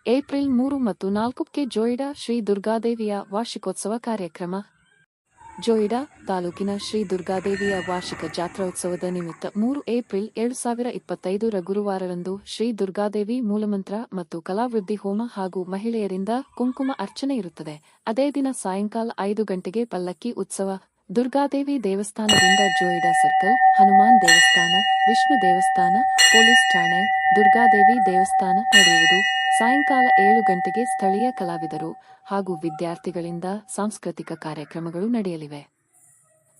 April 3 ಮತ್ತು 4ಕ್ಕೆ ಜೋಯಿಡಾ ಶ್ರೀ ದುರ್ಗಾದೇವಿಯ ವಾರ್ಷಿಕೋತ್ಸವ ಕಾರ್ಯಕ್ರಮ. ಜೋಯಿಡಾ ತಾಲೂಕಿನ ಶ್ರೀ ದುರ್ಗಾದೇವಿಯ ವಾರ್ಷಿಕ ಜಾತ್ರೋತ್ಸವದ ನಿಮಿತ್ತ 3 ಏಪ್ರಿಲ್ 2025 ಗುರುವಾರರಂದು ಶ್ರೀ ದುರ್ಗಾದೇವಿ ಮೂಲಮಂತ್ರ ಮತ್ತು ಕಲಾವೃದ್ಧಿ ಹೋಮ ಹಾಗೂ ಮಹಿಳೆಯರಿಂದ ಕುಂಕುಮ ಅರ್ಚನೆ ಇರುತ್ತದೆ. ಅದೇ ದಿನ ಸಾಯಂಕಾಲ 5 ಗಂಟೆಗೆ ಪಲ್ಲಕ್ಕಿ ಉತ್ಸವ. ದುರ್ಗಾದೇವಿ ದೇವಸ್ಥಾನದಿಂದ ಜೋಯಿಡಾ ಸರ್ಕಲ್, ಹನುಮಾನ್ ದೇವಸ್ಥಾನ, ವಿಷ್ಣು ದೇವಸ್ಥಾನ, ಪೊಲೀಸ್ ಠಾಣೆ, ದುರ್ಗಾದೇವಿ ದೇವಸ್ಥಾನ ನಡೆಯುವುದು. ಸಾಯಂಕಾಲ 7 ಗಂಟೆಗೆ ಸ್ಥಳೀಯ ಕಲಾವಿದರು ಹಾಗೂ ವಿದ್ಯಾರ್ಥಿಗಳಿಂದ ಸಾಂಸ್ಕೃತಿಕ ಕಾರ್ಯಕ್ರಮಗಳು ನಡೆಯಲಿವೆ.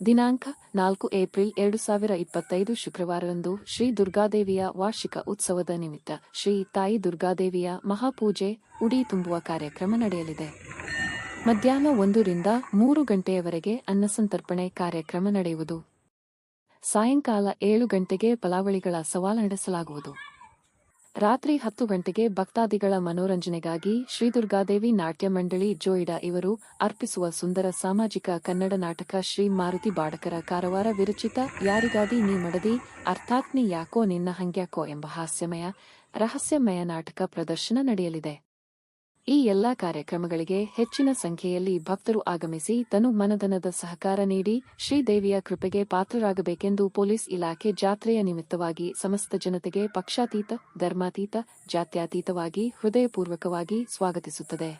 ದಿನಾಂಕ 4 ಏಪ್ರಿಲ್ 2025 ಶುಕ್ರವಾರರಂದು ಶ್ರೀ ದುರ್ಗಾದೇವಿಯ ವಾರ್ಷಿಕ ಉತ್ಸವದ ನಿಮಿತ್ತ ಶ್ರೀ ತಾಯಿ ದುರ್ಗಾದೇವಿಯ ಮಹಾಪೂಜೆ, ಉಡಿ ತುಂಬುವ ಕಾರ್ಯಕ್ರಮ ನಡೆಯಲಿದೆ. ಮಧ್ಯಾಹ್ನ 1 ರಿಂದ 3 ಗಂಟೆಯವರೆಗೆ ಅನ್ನಸಂತರ್ಪಣೆ ಕಾರ್ಯಕ್ರಮ ನಡೆಯುವುದು. ಸಾಯಂಕಾಲ 7 ಗಂಟೆಗೆ ಫಲಾವಳಿಗಳ ಸವಾಲು ನಡೆಸಲಾಗುವುದು. ರಾತ್ರಿ 10 ಗಂಟೆಗೆ ಭಕ್ತಾದಿಗಳ ಮನೋರಂಜನೆಗಾಗಿ ಶ್ರೀದುರ್ಗಾದೇವಿ ನಾಟ್ಯ ಮಂಡಳಿ ಜೋಯಿಡಾ ಇವರು ಅರ್ಪಿಸುವ ಸುಂದರ ಸಾಮಾಜಿಕ ಕನ್ನಡ ನಾಟಕ ಶ್ರೀ ಮಾರುತಿ ಬಾಡಕರ ಕಾರವಾರ ವಿರಚಿತ ಯಾರಿಗಾದಿ ನೀ ಮಡದಿ ಅರ್ಥಾತ್ ನೀ ಯಾಕೋ ನಿನ್ನ ಹಂಗ್ಯಾಕೋ ಎಂಬ ರಹಸ್ಯಮಯ ನಾಟಕ ಪ್ರದರ್ಶನ ನಡೆಯಲಿದೆ. ಈ ಎಲ್ಲಾ ಕಾರ್ಯಕ್ರಮಗಳಿಗೆ ಹೆಚ್ಚಿನ ಸಂಖ್ಯೆಯಲ್ಲಿ ಭಕ್ತರು ಆಗಮಿಸಿ ತನು ಮನಧನದ ಸಹಕಾರ ನೀಡಿ ಶ್ರೀದೇವಿಯ ಕೃಪೆಗೆ ಪಾತ್ರರಾಗಬೇಕೆಂದು ಪೊಲೀಸ್ ಇಲಾಖೆ ಜಾತ್ರೆಯ ನಿಮಿತ್ತವಾಗಿ ಸಮಸ್ತ ಜನತೆಗೆ ಪಕ್ಷಾತೀತ, ಧರ್ಮಾತೀತ, ಜಾತ್ಯತೀತವಾಗಿ ಹೃದಯಪೂರ್ವಕವಾಗಿ ಸ್ವಾಗತಿಸುತ್ತದೆ.